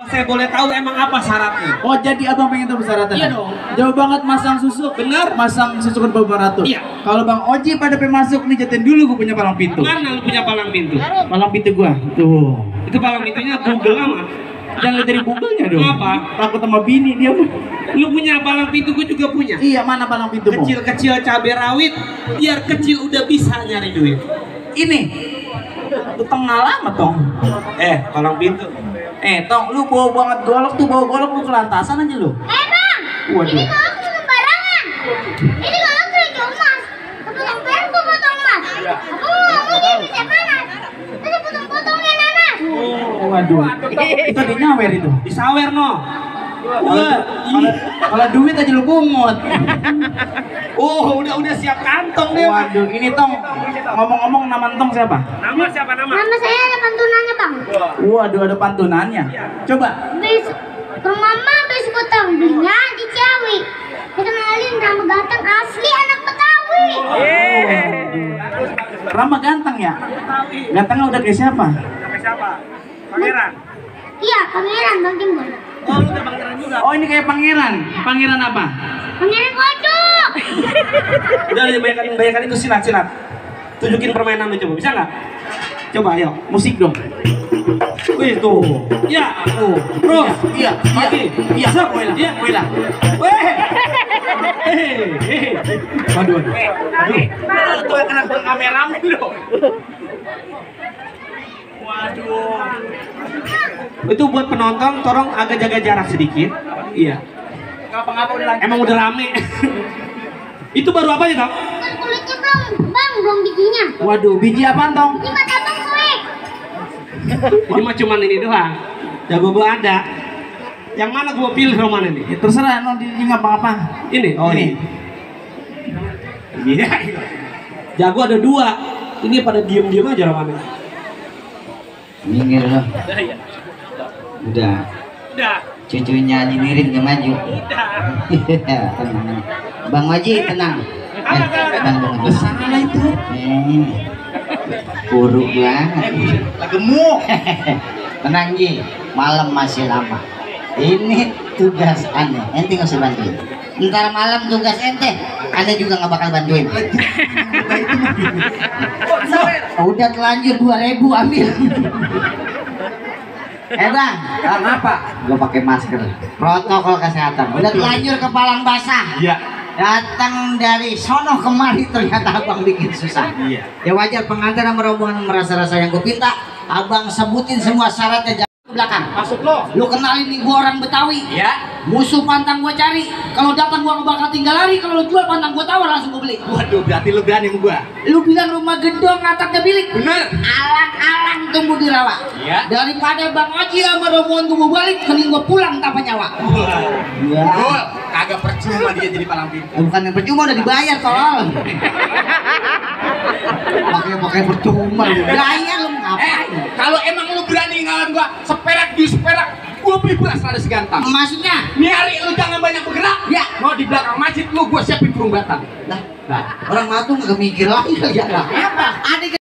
Saya boleh tahu emang apa syaratnya? Oh, jadi abang pengen tahu syaratnya? Iya dong. Jauh banget masang susu. Bener. Masang susu ke baratur. Iya. Kalau Bang Oji pada masuk nih, jatin dulu gue punya palang pintu. Mana lu punya palang pintu? Palang pintu gua. Tuh. Itu palang pintunya Google amat. Jangan lihat dari Google-nya dong. Apa? Takut sama bini dia. Lu punya palang pintu, gue juga punya. Iya, mana palang pintu? Kecil-kecil cabai rawit, biar kecil udah bisa nyari duit. Ini. Itu tengah lama tong. Palang pintu. Tong, lu bawa banget golok tuh, bawa golok lu ke lantasan aja lu. Bang, Waduh. ini golok tuh sembarangan. Ini golok tuh emas. Potong per gua potong emas. Aku ngomong ini bisa panas. Tadi potong-potongnya nanas. Oh, waduh. Itu di nyawer itu. Disawer no. Kalau duit aja lu pungut. Oh, udah siap kantong deh. Waduh, ini tong. Ngomong-ngomong, nama tong siapa? Nama siapa nama? Nama saya ada pantunannya, Bang. Waduh, ada pantunannya. Coba. Ke mama besok potong belinya di Ciawi. Kenalin Rama Ganteng asli anak Betawi. Rama ganteng ya? Gantengnya udah kayak siapa? Siapa? Pangeran. Iya, pangeran Bang Timbul. Oh, lu udah pangeran juga. Oh, ini kayak pangeran. Pangeran apa? Pangeran kodok. Udah bayangkan itu silat. Tunjukin permainan lu coba, bisa nggak? Coba ayo, Musik dong. wih tuh. Ya, tuh. Terus. Iya. Sep. Iya. Weh. Waduh. Tuh kena kamera dulu. Waduh. Itu buat penonton, tolong agak jaga jarak sedikit. Iya. Ngapa-ngapa udah lanjut. Emang udah rame. Itu baru apa ya, Tong? Kulitnya belum bijinya. Waduh, biji apaan tong? Ini mata Bang kue. Ini mah cuman ini doang. Jago gua ada. Yang mana gua pilih Roman ini? Ya, terserah, no, di ngapa-ngapa. Ini. Oh, ini. Iya. Jago ada 2. Ini pada diem-diem aja Roman ini. Minggir loh. Udah. Cucunya nyindirin gak maju. Tenang. Bang Waji tenang. Tenang Bang. Salah itu. Buruk banget. Gemuk. Tenang Ji. Malam masih lama. Ini tugas aneh. Ente nggak usah bantuin. Ntar malam tugas ente. Anda juga nggak bakal bantuin. Udah telanjur 2.000 ambil. Bang, Kenapa? gue pakai masker. Protokol kesehatan. Udah telanjur kepalang basah. Iya. Datang dari sono kemari ternyata abang bikin susah. Iya. Ya wajar pengantin sama rombongan merasa-rasa yang gue pinta. Abang sebutin semua syaratnya ke belakang. Maksud lo? Lu kenalin nih gue orang Betawi. Ya. Musuh pantang gue cari. Kalau datang gue bakal tinggal lari. Kalau lu jual pantang gue tawar langsung gue beli. Waduh, berarti lu berani sama gua. Lu bilang rumah gedong atapnya bilik. Bener. Alang-alang tumbuh di rawa. Iya. Daripada Bang Oji sama rombongan gue mau balik, mending gue pulang tanpa nyawa. Ya. Gol, kagak percuma dia jadi palang pintu. Bukan yang percuma, udah dibayar tolong. Pakai percuma lu. Bayar lu ngapain? Kalau emang lu berani ngalahin gua seperak di seperak, gua beli beras ada segantang. Maksudnya? Nih hari lu jangan banyak bergerak. Ya. Mau di belakang masjid lu gua siapin kurung batang. Nah, orang matu nggak mikir lagi kali ya. Apa? Ada